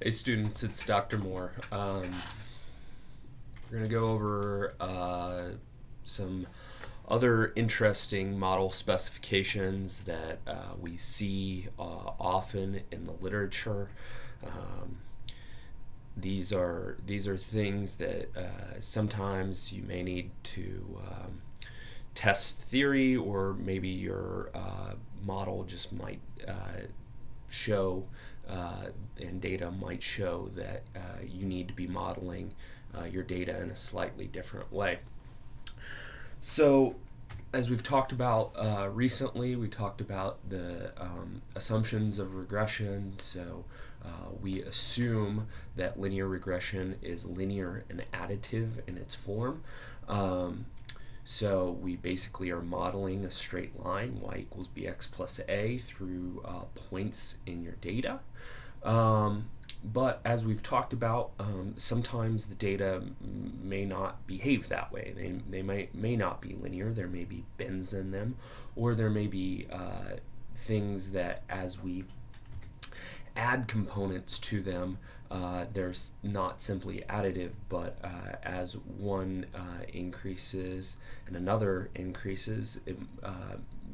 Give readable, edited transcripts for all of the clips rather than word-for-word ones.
Hey students, it's Dr. Moore. We're going to go over some other interesting model specifications that we see often in the literature. Um, these are things that sometimes you may need to test theory, or maybe your model just might show and data might show that you need to be modeling your data in a slightly different way. So, as we've talked about recently, we talked about the assumptions of regression. So, we assume that linear regression is linear and additive in its form. Um, so we basically are modeling a straight line, y equals bx plus a, through points in your data. But as we've talked about, sometimes the data may not behave that way. They may not be linear. There may be bends in them, or there may be things that as we add components to them, they're not simply additive, but as one increases and another increases,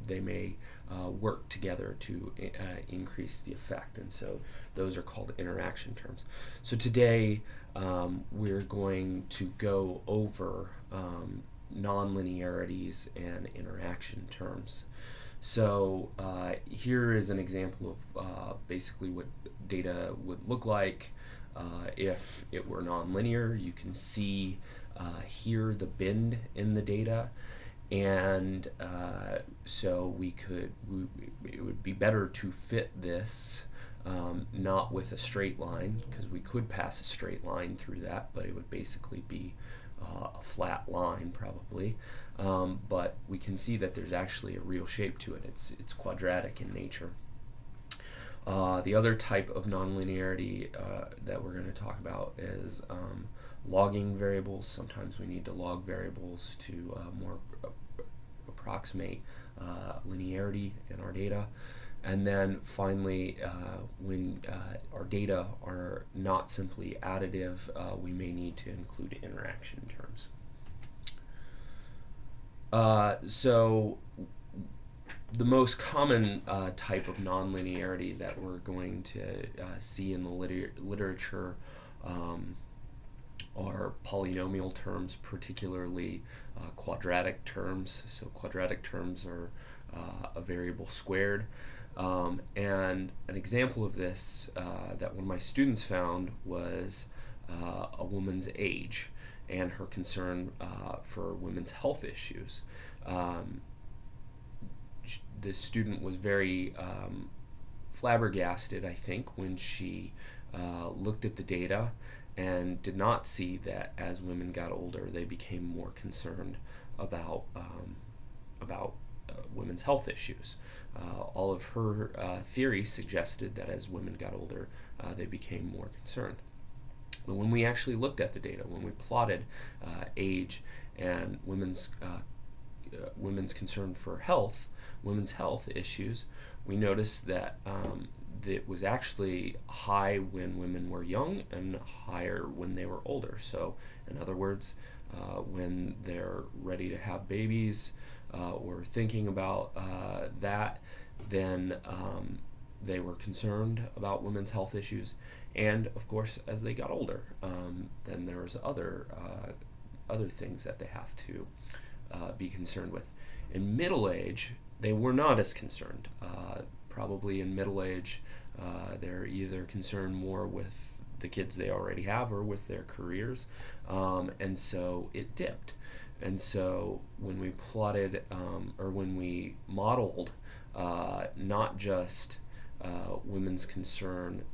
they may work together to increase the effect. And so those are called interaction terms. So today we're going to go over nonlinearities and interaction terms. So here is an example of basically what data would look like if it were nonlinear. You can see here the bend in the data, and so it would be better to fit this not with a straight line, because we could pass a straight line through that, but it would basically be a flat line probably. But we can see that there's actually a real shape to it. It's quadratic in nature. The other type of nonlinearity that we're going to talk about is logging variables. Sometimes we need to log variables to more approximate linearity in our data. And then finally, when our data are not simply additive, we may need to include interaction terms. So the most common type of nonlinearity that we're going to see in the literature are polynomial terms, particularly quadratic terms. So quadratic terms are a variable squared. And an example of this that one of my students found was a woman's age and her concern for women's health issues. The student was very flabbergasted, I think, when she looked at the data and did not see that as women got older, they became more concerned about women's health issues. All of her theories suggested that as women got older, they became more concerned. But when we actually looked at the data, when we plotted age and women's concern for health, women's health issues, we noticed that it was actually high when women were young and higher when they were older. So, in other words, when they're ready to have babies or thinking about that, then they were concerned about women's health issues. And of course, as they got older, then there was other things that they have to be concerned with. In middle age, they were not as concerned. Probably in middle age, they're either concerned more with the kids they already have or with their careers, and so it dipped. And so when we plotted or when we modeled not just women's concern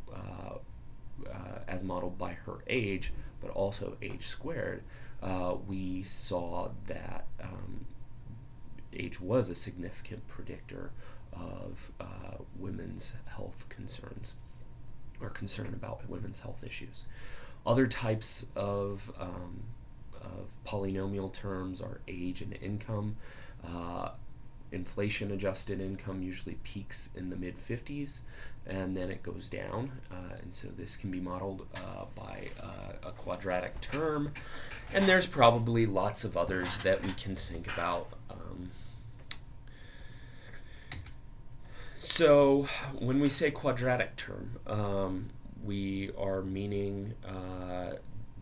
as modeled by her age, but also age squared, we saw that age was a significant predictor of women's health concerns, or concern about women's health issues. Other types of polynomial terms are age and income. Inflation adjusted income usually peaks in the mid 50s and then it goes down. And so this can be modeled by a quadratic term. And there's probably lots of others that we can think about. So when we say quadratic term, we are meaning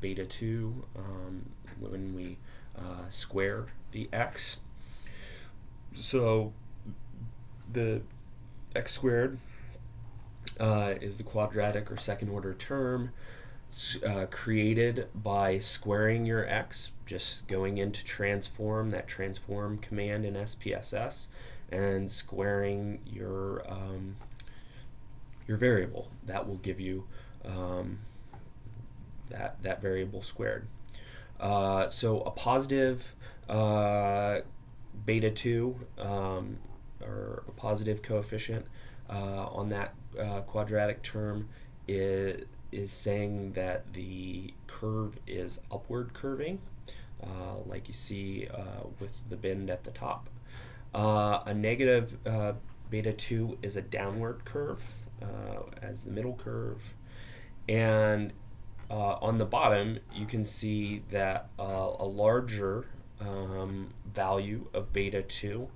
beta 2 when we square the x. So the x squared is the quadratic or second order term. It's created by squaring your x, just going into transform, that transform command in SPSS, and squaring your variable. That will give you that variable squared. So a positive beta 2 or a positive coefficient on that quadratic term is saying that the curve is upward curving, like you see with the bend at the top. A negative beta 2 is a downward curve, as the middle curve. And on the bottom, you can see that a larger value of beta 2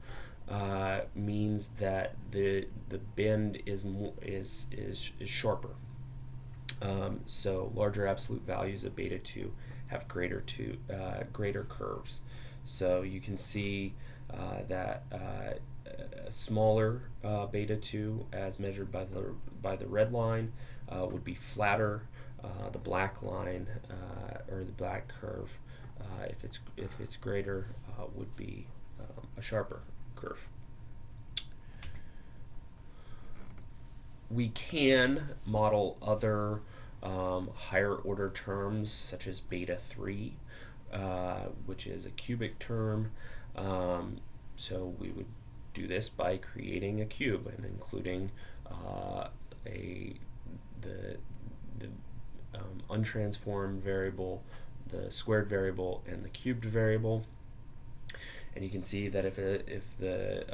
means that the bend is sharper. So larger absolute values of beta 2 have greater curves. So you can see that a smaller beta 2, as measured by the red line, would be flatter. The black line or the black curve, if it's greater, would be a sharper curve. We can model other higher order terms such as beta 3, which is a cubic term. So we would do this by creating a cube and including the untransformed variable, the squared variable, and the cubed variable. And you can see that if the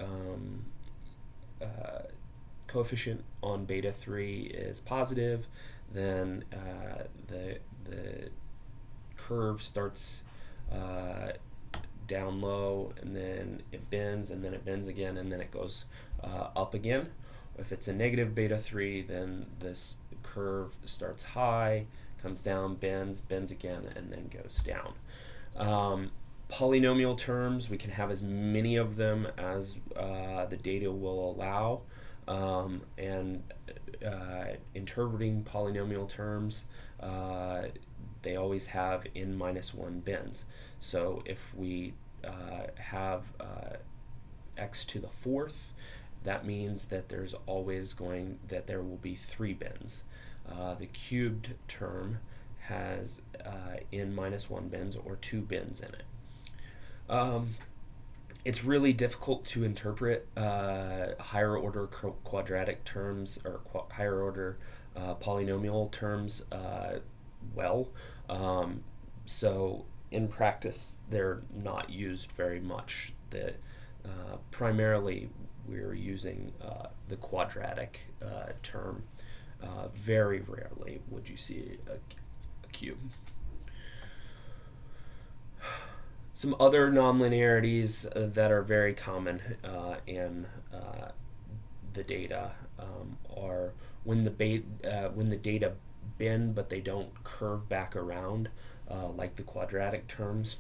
coefficient on beta 3 is positive, then the curve starts down low, and then it bends, and then it bends again, and then it goes up again. If it's a negative beta 3, then this curve starts high, comes down, bends again, and then goes down. Polynomial terms, we can have as many of them as the data will allow. And interpreting polynomial terms, they always have n-1 bends. So if we have x to the fourth, that means that there will be 3 bends. The cubed term has n-1 bends, or 2 bends in it. It's really difficult to interpret higher order quadratic terms or higher order polynomial terms well. So in practice, they're not used very much. Primarily, we're using the quadratic term. Very rarely would you see a cube. Some other nonlinearities that are very common in the data are when the data bend but they don't curve back around, like the quadratic terms.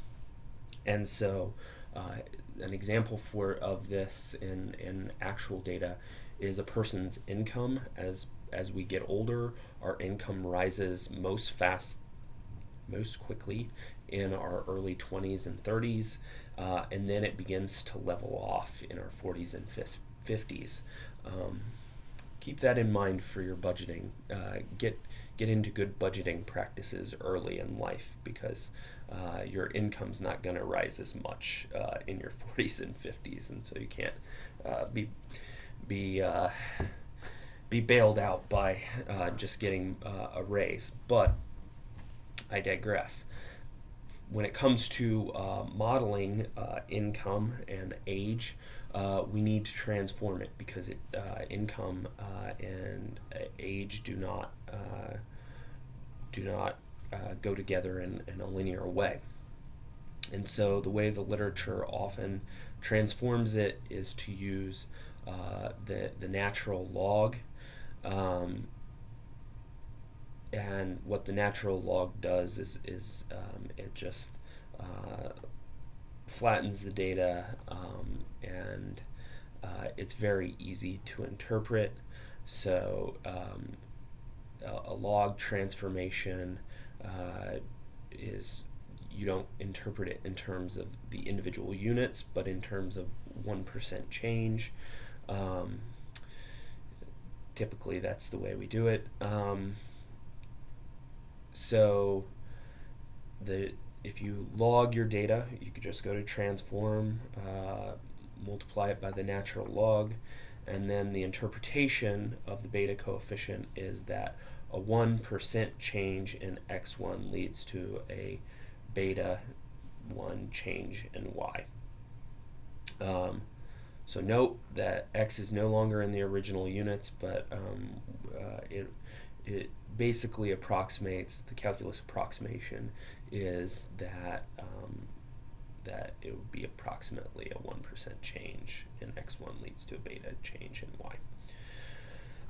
And so an example of this in actual data is a person's income. As we get older, our income rises most quickly in our early 20s and 30s, and then it begins to level off in our 40s and 50s. Keep that in mind for your budgeting. Get into good budgeting practices early in life, because your income's not going to rise as much in your 40s and 50s, and so you can't be bailed out by just getting a raise. But I digress. When it comes to modeling income and age, we need to transform it because income and age do not go together in a linear way. And so the way the literature often transforms it is to use the natural log. And what the natural log does is it just flattens the data, and it's very easy to interpret. So a log transformation is, you don't interpret it in terms of the individual units, but in terms of 1% change. Typically, that's the way we do it. So if you log your data, you could just go to transform, multiply it by the natural log, and then the interpretation of the beta coefficient is that a 1% change in x1 leads to a beta 1 change in y. So note that x is no longer in the original units, but it basically approximates, the calculus approximation is that that it would be approximately a 1% change in x1 leads to a beta change in y.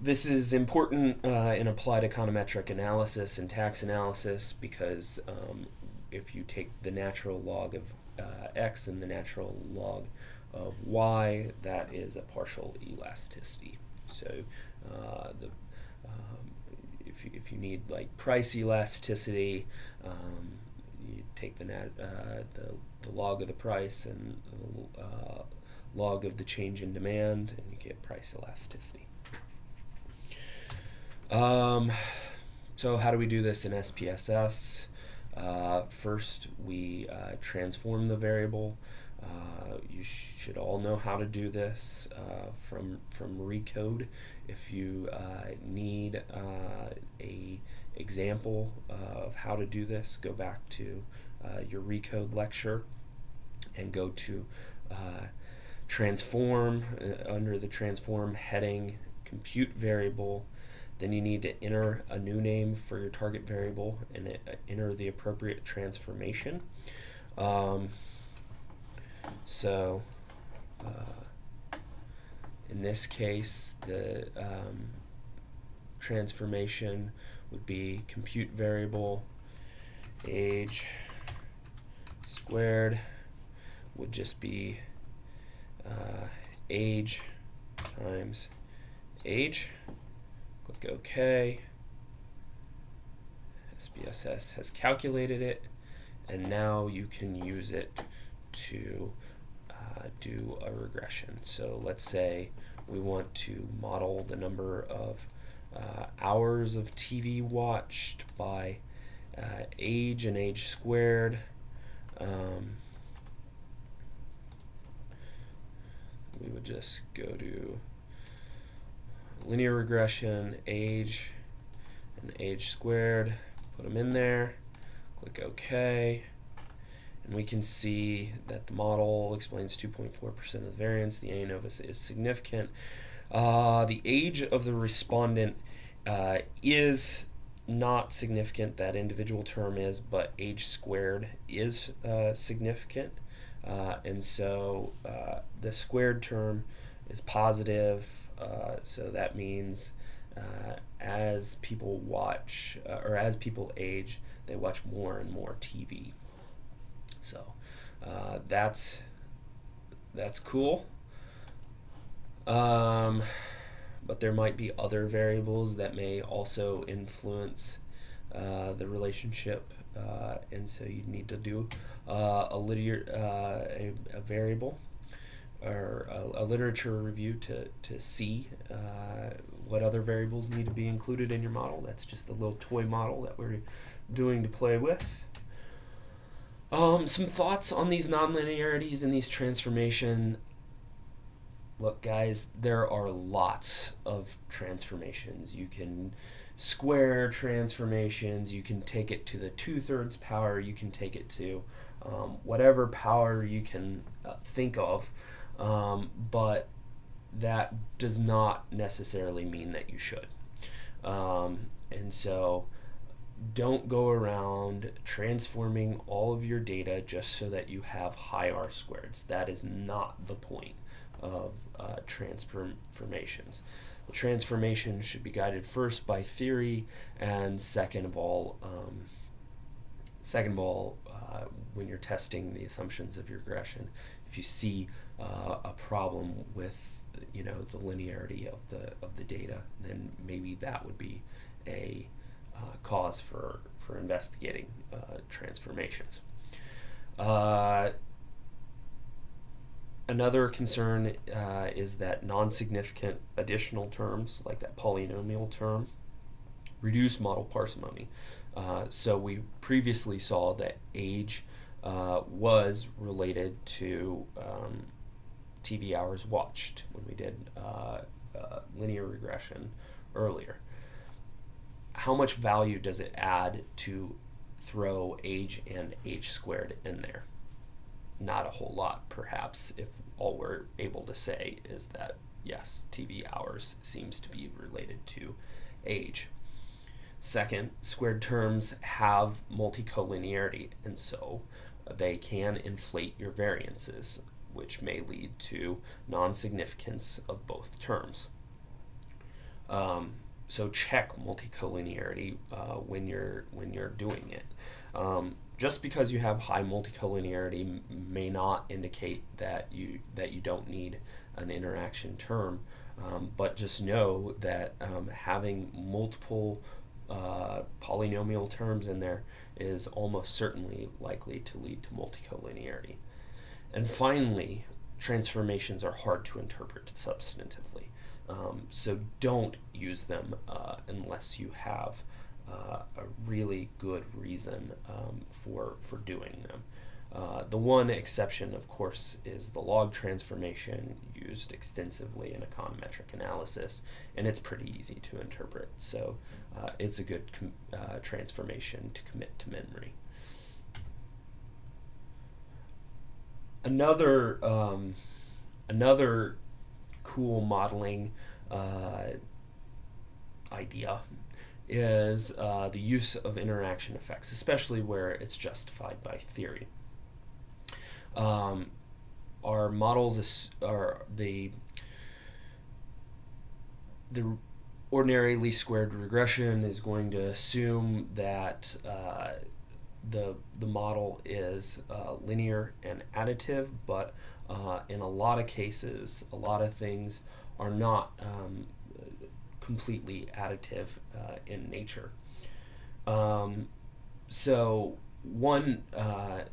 This is important in applied econometric analysis and tax analysis because if you take the natural log of x and the natural log of y, that is a partial elasticity. So if you need like price elasticity, you take the log of the price and the log of the change in demand, and you get price elasticity. So how do we do this in SPSS? First, we transform the variable. You should all know how to do this from Recode. If you need a example of how to do this, go back to your Recode lecture and go to transform, under the transform heading, compute variable. Then you need to enter a new name for your target variable and enter the appropriate transformation. So in this case, the transformation would be compute variable age squared would just be age times age. Click OK. SPSS has calculated it, and now you can use it to do a regression. So let's say we want to model the number of hours of TV watched by age and age squared. We would just go to linear regression, age and age squared, put them in there, click OK, and we can see that the model explains 2.4% of the variance. The ANOVA is significant. The age of the respondent is not significant, that individual term is, but age squared is significant. And so the squared term is positive, so that means as people watch, or as people age, they watch more and more TV. So that's cool. But there might be other variables that may also influence the relationship, and so you need to do a variable or a literature review to see what other variables need to be included in your model. That's just a little toy model that we're doing to play with. Some thoughts on these nonlinearities and these transformation. Look, guys, there are lots of transformations. You can square transformations, you can take it to the 2/3 power, you can take it to whatever power you can think of. but that does not necessarily mean that you should. And so don't go around transforming all of your data just so that you have high R squareds. That is not the point of transformations. The transformation should be guided first by theory, and second of all, when you're testing the assumptions of your regression, if you see a problem with the linearity of the data, then maybe that would be a cause for investigating transformations. Another concern is that non-significant additional terms, like that polynomial term, reduce model parsimony. So we previously saw that age was related to TV hours watched when we did linear regression earlier. How much value does it add to throw age and h squared in there? Not a whole lot, perhaps, if all we're able to say is that, yes, TV hours seems to be related to age. Second, squared terms have multicollinearity, and so they can inflate your variances, which may lead to non-significance of both terms. So check multicollinearity when you're doing it. Just because you have high multicollinearity may not indicate that you don't need an interaction term, but just know that having multiple polynomial terms in there is almost certainly likely to lead to multicollinearity. And finally, transformations are hard to interpret substantively, so don't use them unless you have a really good reason for doing them. The one exception, of course, is the log transformation, used extensively in econometric analysis, and it's pretty easy to interpret, so it's a good transformation to commit to memory. Another cool modeling idea is the use of interaction effects, especially where it's justified by theory. Our models are the ordinary least squared regression is going to assume that the model is linear and additive, but in a lot of cases, a lot of things are not completely additive in nature. So one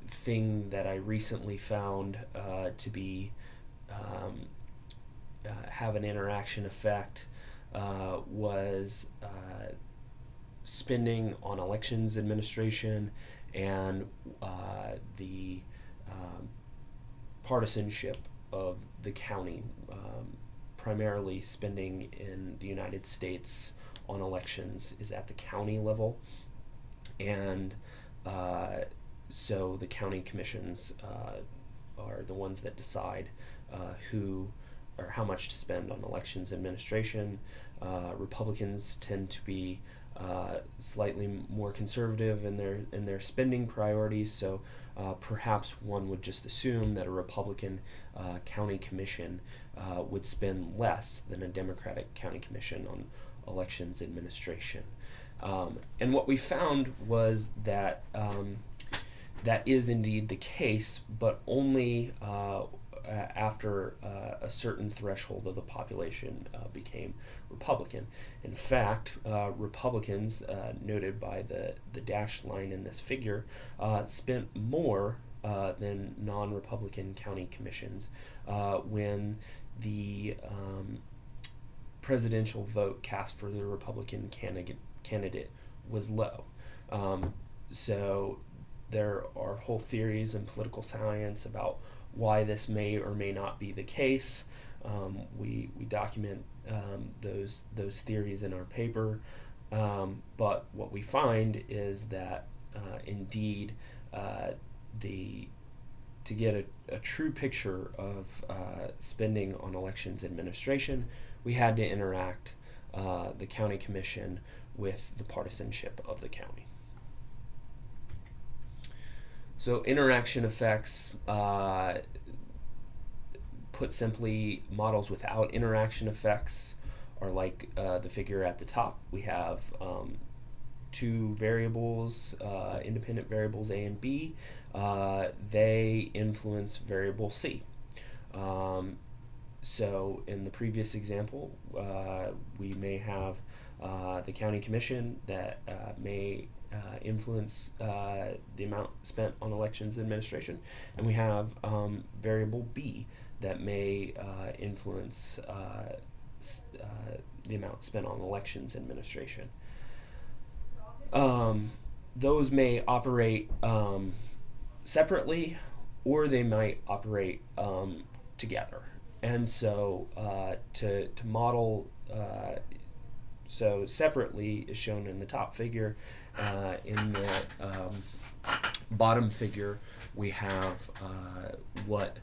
thing that I recently found to be have an interaction effect was spending on elections administration and the partisanship of the county, primarily spending in the United States on elections is at the county level, and so the county commissions are the ones that decide who or how much to spend on elections administration. Republicans tend to be slightly more conservative in their spending priorities, so perhaps one would just assume that a Republican county commission would spend less than a Democratic county commission on elections administration. And what we found was that that is indeed the case, but only after a certain threshold of the population became Republican. In fact, Republicans, noted by the dashed line in this figure, spent more than non-Republican county commissions when the presidential vote cast for the Republican candidate was low. So there are whole theories in political science about why this may or may not be the case. We document those theories in our paper, but what we find is that indeed the to get a true picture of spending on elections administration, we had to interact the county commission with the partisanship of the county. So interaction effects, put simply, models without interaction effects are like the figure at the top. We have two variables, independent variables A and B. They influence variable C. So in the previous example, we may have the county commission that may influence the amount spent on elections administration, and we have variable B that may influence the amount spent on elections administration. Those may operate separately, or they might operate together. And so to model, so separately is shown in the top figure. In the bottom figure, we have what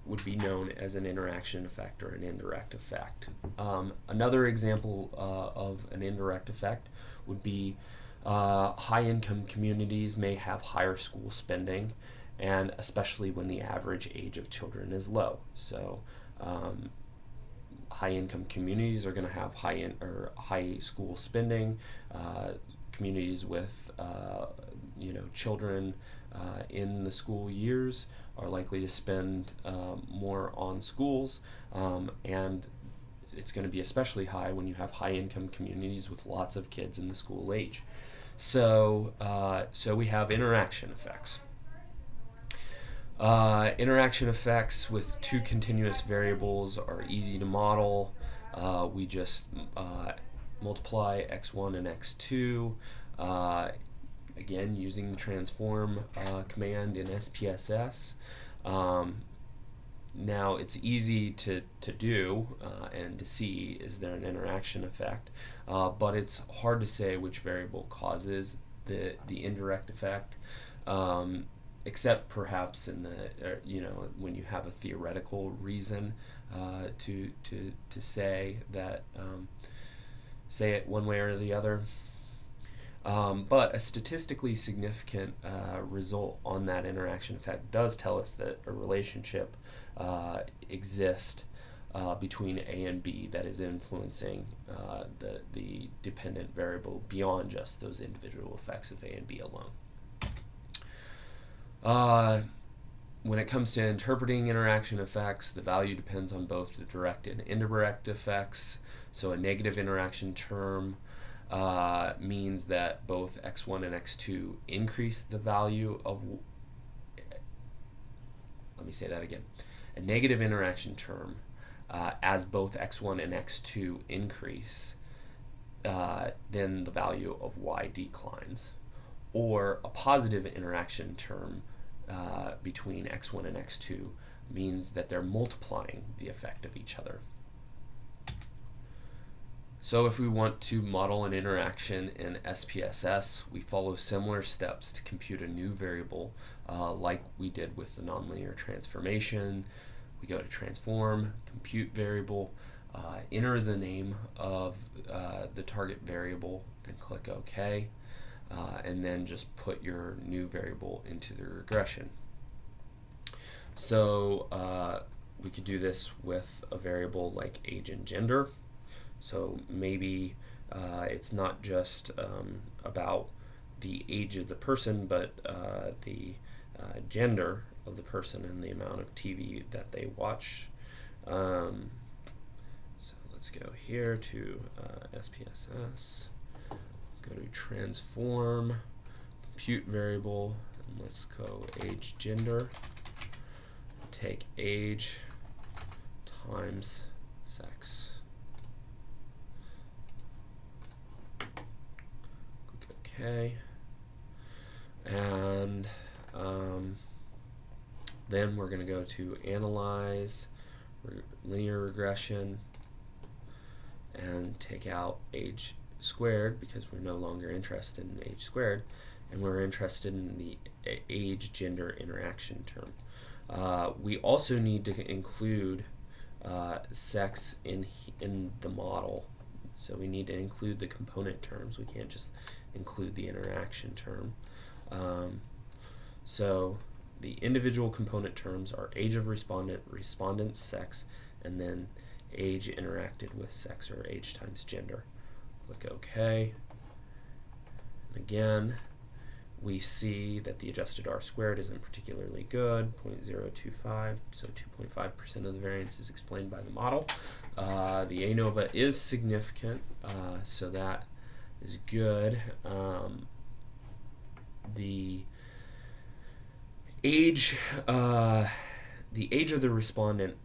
would be known as an interaction effect or an indirect effect. Another example of an indirect effect would be high-income communities may have higher school spending, and especially when the average age of children is low. So high-income communities are going to have high school spending. Communities with children in the school years are likely to spend more on schools, and it's going to be especially high when you have high-income communities with lots of kids in the school age. So we have interaction effects. Interaction effects with two continuous variables are easy to model. We just multiply x1 and x2, again using the transform command in SPSS. Now it's easy to do and to see, is there an interaction effect, but it's hard to say which variable causes the indirect effect, except perhaps in the when you have a theoretical reason to say that, say it one way or the other. But a statistically significant result on that interaction effect does tell us that a relationship exists between A and B that is influencing the dependent variable beyond just those individual effects of A and B alone. When it comes to interpreting interaction effects, the value depends on both the direct and indirect effects. So a negative interaction term means that both x1 and x2 increase the value of, let me say that again. A negative interaction term, as both x1 and x2 increase, then the value of y declines. Or a positive interaction term between x1 and x2 means that they're multiplying the effect of each other. So if we want to model an interaction in SPSS, we follow similar steps to compute a new variable like we did with the nonlinear transformation. We go to transform, compute variable, enter the name of the target variable and click OK, and then just put your new variable into the regression. So we could do this with a variable like age and gender. So maybe it's not just about the age of the person, but the gender of the person and the amount of TV that they watch. So let's go here to SPSS, go to transform, compute variable, and let's go age gender. Take age times sex. Okay, and then we're going to go to analyze linear regression and take out age squared because we're no longer interested in age squared, and we're interested in the age-gender interaction term. We also need to include sex in the model. So we need to include the component terms. We can't just include the interaction term. So the individual component terms are age of respondent, respondent's sex, and then age interacted with sex, or age times gender. Click OK. And again, we see that the adjusted R squared isn't particularly good, 0.025, so 2.5% of the variance is explained by the model. The ANOVA is significant, so that is good. The age of the respondent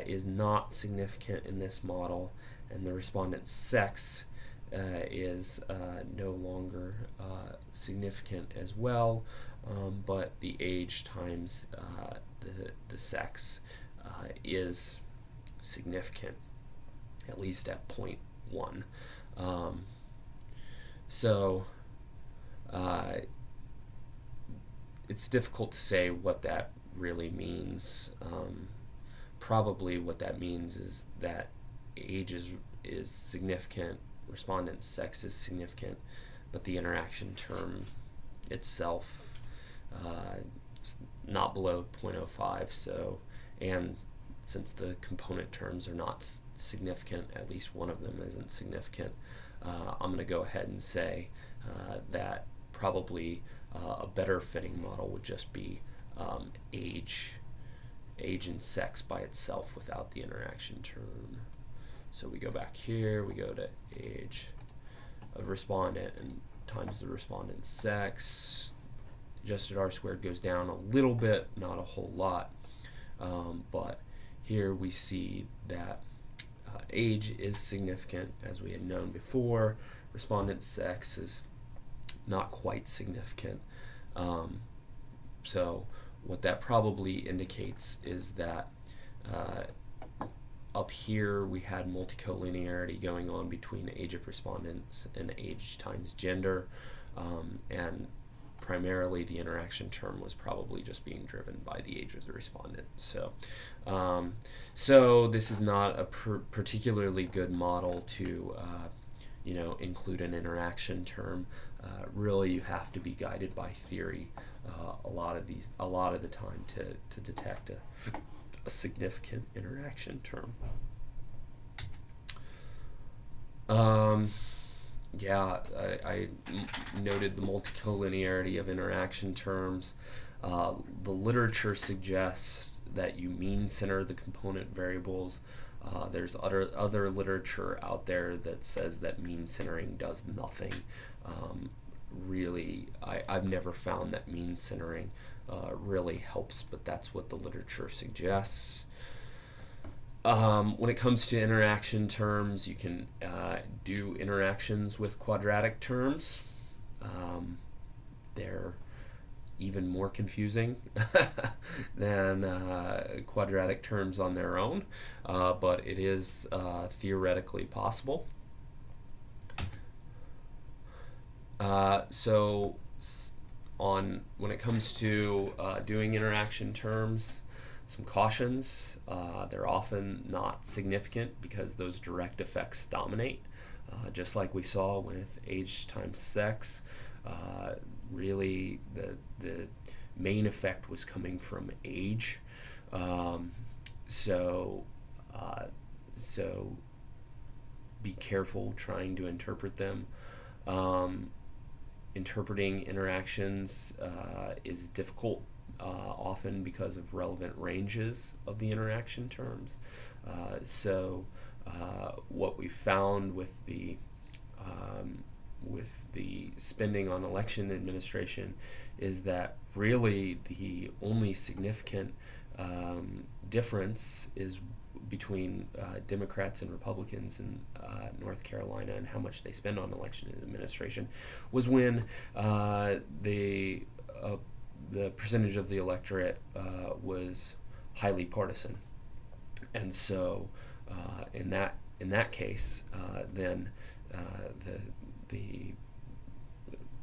is not significant in this model, and the respondent's sex is no longer significant as well, but the age times the sex is significant, at least at 0.1. So it's difficult to say what that really means. Probably what that means is that age is significant, respondent's sex is significant, but the interaction term itself it's not below 0.05. So, and since the component terms are not significant, at least one of them isn't significant, I'm going to go ahead and say that probably a better fitting model would just be age and sex by itself without the interaction term. So we go back here, we go to age of respondent and times the respondent's sex. Adjusted R squared goes down a little bit, not a whole lot, but here we see that age is significant, as we had known before. Respondent's sex is not quite significant. So what that probably indicates is that up here we had multicollinearity going on between age of respondents and age times gender, and primarily the interaction term was probably just being driven by the age of the respondent. So so this is not a particularly good model to include an interaction term. Really, you have to be guided by theory a lot of the time to detect a significant interaction term. I noted the multicollinearity of interaction terms. The literature suggests that you mean center the component variables. There's other literature out there that says that mean centering does nothing. Really, I've never found that mean centering really helps, but that's what the literature suggests. When it comes to interaction terms, you can do interactions with quadratic terms. They're even more confusing than quadratic terms on their own, but it is theoretically possible. So when it comes to doing interaction terms, some cautions. They're often not significant because those direct effects dominate, just like we saw with age times sex. Really, the main effect was coming from age. So be careful trying to interpret them. Interpreting interactions is difficult, often because of relevant ranges of the interaction terms. So what we found with the spending on election administration is that really the only significant difference is between Democrats and Republicans in North Carolina and how much they spend on election administration was when the percentage of the electorate was highly partisan, and so in that case, then the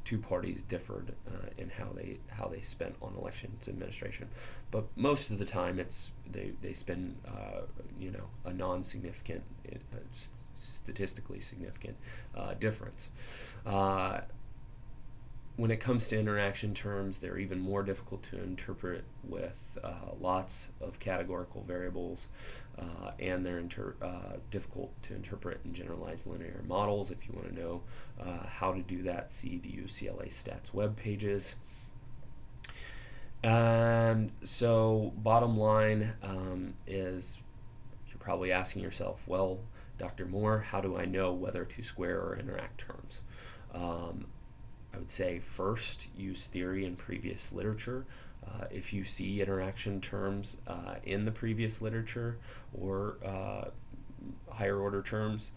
two parties differed in how they spent on elections administration, but most of the time they spend a non-significant, statistically significant difference. When it comes to interaction terms, they're even more difficult to interpret with lots of categorical variables, and they're difficult to interpret in generalized linear models. If you want to know how to do that, see the UCLA Stats web pages. And so bottom line is, you're probably asking yourself, well, Dr. Moore, how do I know whether to square or interact terms? I would say first, use theory and previous literature. If you see interaction terms in the previous literature or higher order terms,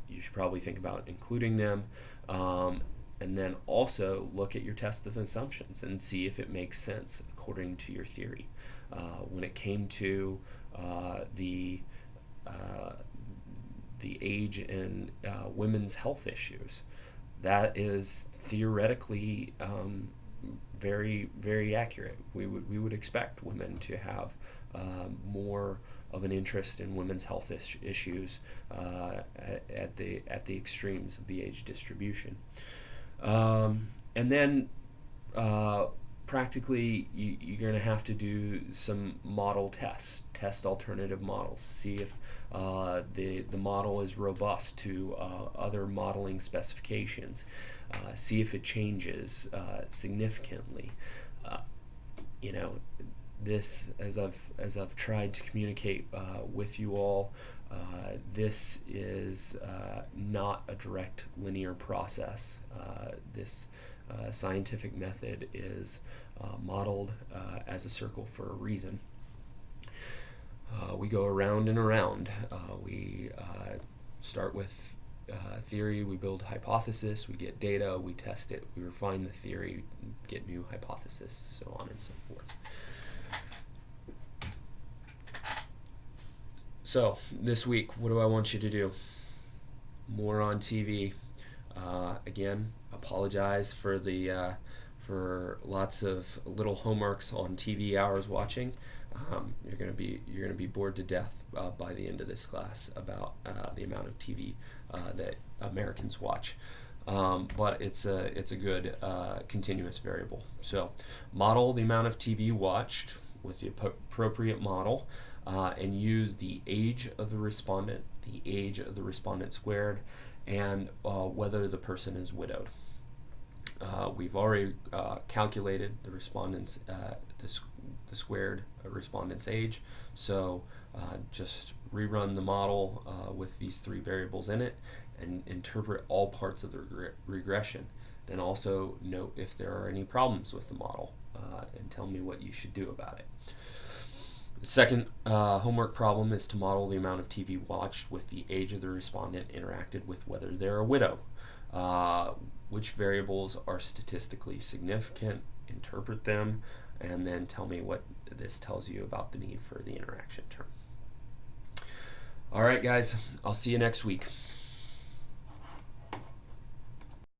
you should probably think about including them. And then also look at your test of assumptions and see if it makes sense according to your theory. When it came to the age and women's health issues, that is theoretically very, very accurate. We would expect women to have more of an interest in women's health issues at the extremes of the age distribution. And then practically you're going to have to do some model tests, test alternative models, see if the model is robust to other modeling specifications, see if it changes significantly. This, as I've tried to communicate with you all, this is not a direct linear process. This scientific method is modeled as a circle for a reason. We go around and around. We start with theory, we build hypothesis, we get data, we test it, we refine the theory, get new hypothesis, so on and so forth. So this week, what do I want you to do? More on TV. Again, apologize for the for lots of little homeworks on TV hours watching. You're gonna be bored to death by the end of this class about the amount of TV that Americans watch. But it's a good continuous variable. So model the amount of TV watched with the appropriate model. And use the age of the respondent squared, and whether the person is widowed. We've already calculated the respondent's the squared respondent's age, so just rerun the model with these three variables in it and interpret all parts of the regression. Then also note if there are any problems with the model and tell me what you should do about it. The second homework problem is to model the amount of TV watched with the age of the respondent interacted with whether they're a widow. Which variables are statistically significant, interpret them, and then tell me what this tells you about the need for the interaction term. All right, guys, I'll see you next week.